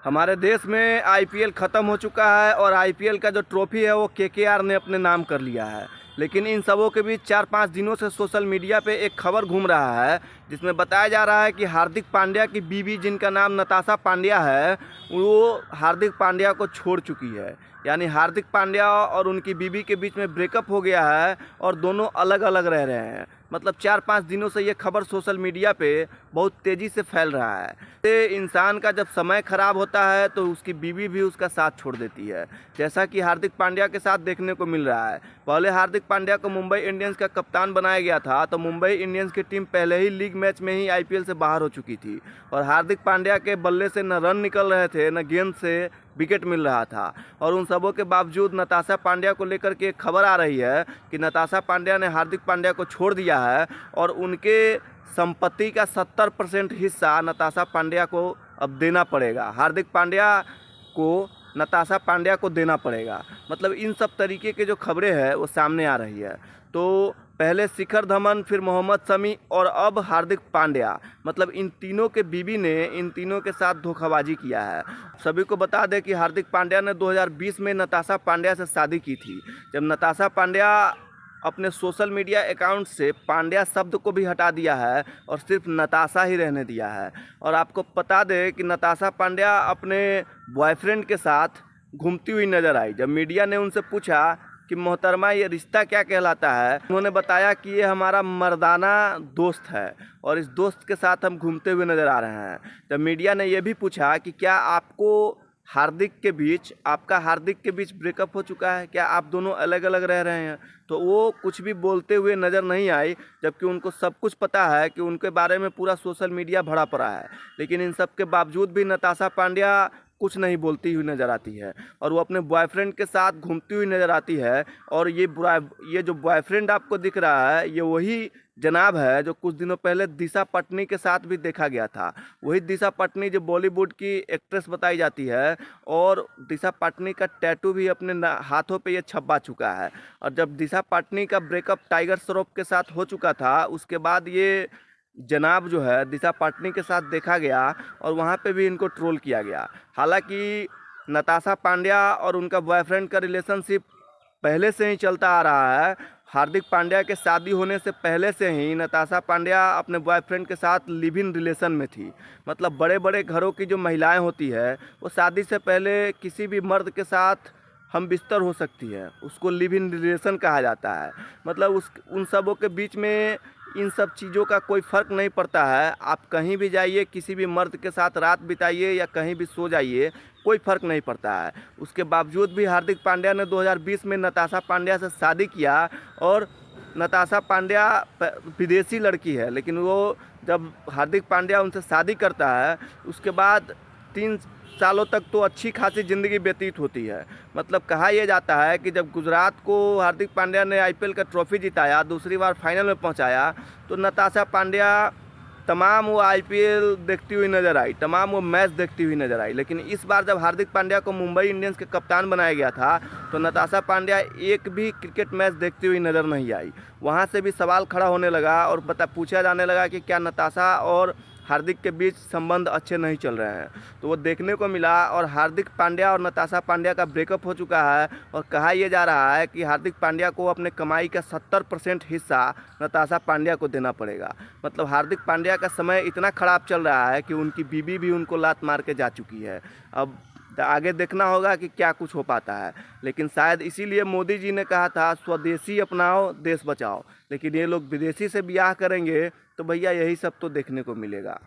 हमारे देश में आईपीएल ख़त्म हो चुका है और आईपीएल का जो ट्रॉफी है वो केकेआर ने अपने नाम कर लिया है। लेकिन इन सबों के बीच 4-5 दिनों से सोशल मीडिया पे एक खबर घूम रहा है जिसमें बताया जा रहा है कि हार्दिक पांड्या की बीवी, जिनका नाम नताशा पांड्या है, वो हार्दिक पांड्या को छोड़ चुकी है। यानी हार्दिक पांड्या और उनकी बीवी के बीच में ब्रेकअप हो गया है और दोनों अलग अलग रह रहे हैं। मतलब 4-5 दिनों से ये खबर सोशल मीडिया पे बहुत तेज़ी से फैल रहा है। ये इंसान का जब समय ख़राब होता है तो उसकी बीवी भी उसका साथ छोड़ देती है, जैसा कि हार्दिक पांड्या के साथ देखने को मिल रहा है। पहले हार्दिक पांड्या को मुंबई इंडियंस का कप्तान बनाया गया था, तो मुंबई इंडियंस की टीम पहले ही लीग मैच में ही आईपीएल से बाहर हो चुकी थी और हार्दिक पांड्या के बल्ले से न रन निकल रहे थे, न गेंद से विकेट मिल रहा था। और उन सबों के बावजूद नताशा पांड्या को लेकर के एक खबर आ रही है कि नताशा पांड्या ने हार्दिक पांड्या को छोड़ दिया है और उनके संपत्ति का 70% हिस्सा नताशा पांड्या को अब देना पड़ेगा। हार्दिक पांड्या को नताशा पांड्या को देना पड़ेगा। मतलब इन सब तरीके के जो खबरें हैं वो सामने आ रही है। तो पहले शिखर धवन, फिर मोहम्मद शमी और अब हार्दिक पांड्या, मतलब इन तीनों के बीवी ने इन तीनों के साथ धोखाबाजी किया है। सभी को बता दें कि हार्दिक पांड्या ने 2020 में नताशा पांड्या से शादी की थी, जब नताशा पांड्या अपने सोशल मीडिया अकाउंट से पांड्या शब्द को भी हटा दिया है और सिर्फ नताशा ही रहने दिया है। और आपको बता दें कि नताशा पांड्या अपने बॉयफ्रेंड के साथ घूमती हुई नजर आई। जब मीडिया ने उनसे पूछा कि मोहतरमा ये रिश्ता क्या कहलाता है, उन्होंने बताया कि ये हमारा मर्दाना दोस्त है और इस दोस्त के साथ हम घूमते हुए नज़र आ रहे हैं। जब मीडिया ने यह भी पूछा कि क्या आपका हार्दिक के बीच ब्रेकअप हो चुका है, क्या आप दोनों अलग अलग रह रहे हैं, तो वो कुछ भी बोलते हुए नज़र नहीं आई, जबकि उनको सब कुछ पता है कि उनके बारे में पूरा सोशल मीडिया भरा पड़ा है। लेकिन इन सब के बावजूद भी नताशा पांड्या कुछ नहीं बोलती हुई नज़र आती है और वो अपने बॉयफ्रेंड के साथ घूमती हुई नज़र आती है। और ये जो बॉयफ्रेंड आपको दिख रहा है, ये वही जनाब है जो कुछ दिनों पहले दिशा पटनी के साथ भी देखा गया था। वही दिशा पटनी जो बॉलीवुड की एक्ट्रेस बताई जाती है, और दिशा पटनी का टैटू भी अपने हाथों पे ये छपा चुका है। और जब दिशा पटनी का ब्रेकअप टाइगर श्रॉफ के साथ हो चुका था, उसके बाद ये जनाब जो है दिशा पटनी के साथ देखा गया और वहाँ पे भी इनको ट्रोल किया गया। हालांकि नताशा पांड्या और उनका बॉयफ्रेंड का रिलेशनशिप पहले से ही चलता आ रहा है। हार्दिक पांड्या के शादी होने से पहले से ही नताशा पांड्या अपने बॉयफ्रेंड के साथ लिव इन रिलेशन में थी। मतलब बड़े बड़े घरों की जो महिलाएं होती है वो शादी से पहले किसी भी मर्द के साथ हम बिस्तर हो सकती है, उसको लिव इन रिलेशन कहा जाता है। मतलब उन सबों के बीच में इन सब चीज़ों का कोई फ़र्क नहीं पड़ता है। आप कहीं भी जाइए, किसी भी मर्द के साथ रात बिताइए या कहीं भी सो जाइए, कोई फ़र्क नहीं पड़ता है। उसके बावजूद भी हार्दिक पांड्या ने 2020 में नताशा पांड्या से शादी किया और नताशा पांड्या विदेशी लड़की है, लेकिन वो जब हार्दिक पांड्या उनसे शादी करता है उसके बाद 3 सालों तक तो अच्छी खासी ज़िंदगी व्यतीत होती है। मतलब कहा यह जाता है कि जब गुजरात को हार्दिक पांड्या ने आईपीएल का ट्रॉफी जिताया, दूसरी बार फाइनल में पहुंचाया, तो नताशा पांड्या तमाम वो आईपीएल देखती हुई नज़र आई, तमाम वो मैच देखती हुई नज़र आई। लेकिन इस बार जब हार्दिक पांड्या को मुंबई इंडियंस के कप्तान बनाया गया था तो नताशा पांड्या एक भी क्रिकेट मैच देखती हुई नज़र नहीं आई। वहाँ से भी सवाल खड़ा होने लगा और पूछा जाने लगा कि क्या नताशा और हार्दिक के बीच संबंध अच्छे नहीं चल रहे हैं। तो वो देखने को मिला और हार्दिक पांड्या और नताशा पांड्या का ब्रेकअप हो चुका है। और कहा यह जा रहा है कि हार्दिक पांड्या को अपने कमाई का 70% हिस्सा नताशा पांड्या को देना पड़ेगा। मतलब हार्दिक पांड्या का समय इतना ख़राब चल रहा है कि उनकी बीवी भी उनको लात मार के जा चुकी है। अब आगे देखना होगा कि क्या कुछ हो पाता है। लेकिन शायद इसीलिए मोदी जी ने कहा था स्वदेशी अपनाओ देश बचाओ। लेकिन ये लोग विदेशी से ब्याह करेंगे तो भैया यही सब तो देखने को मिलेगा।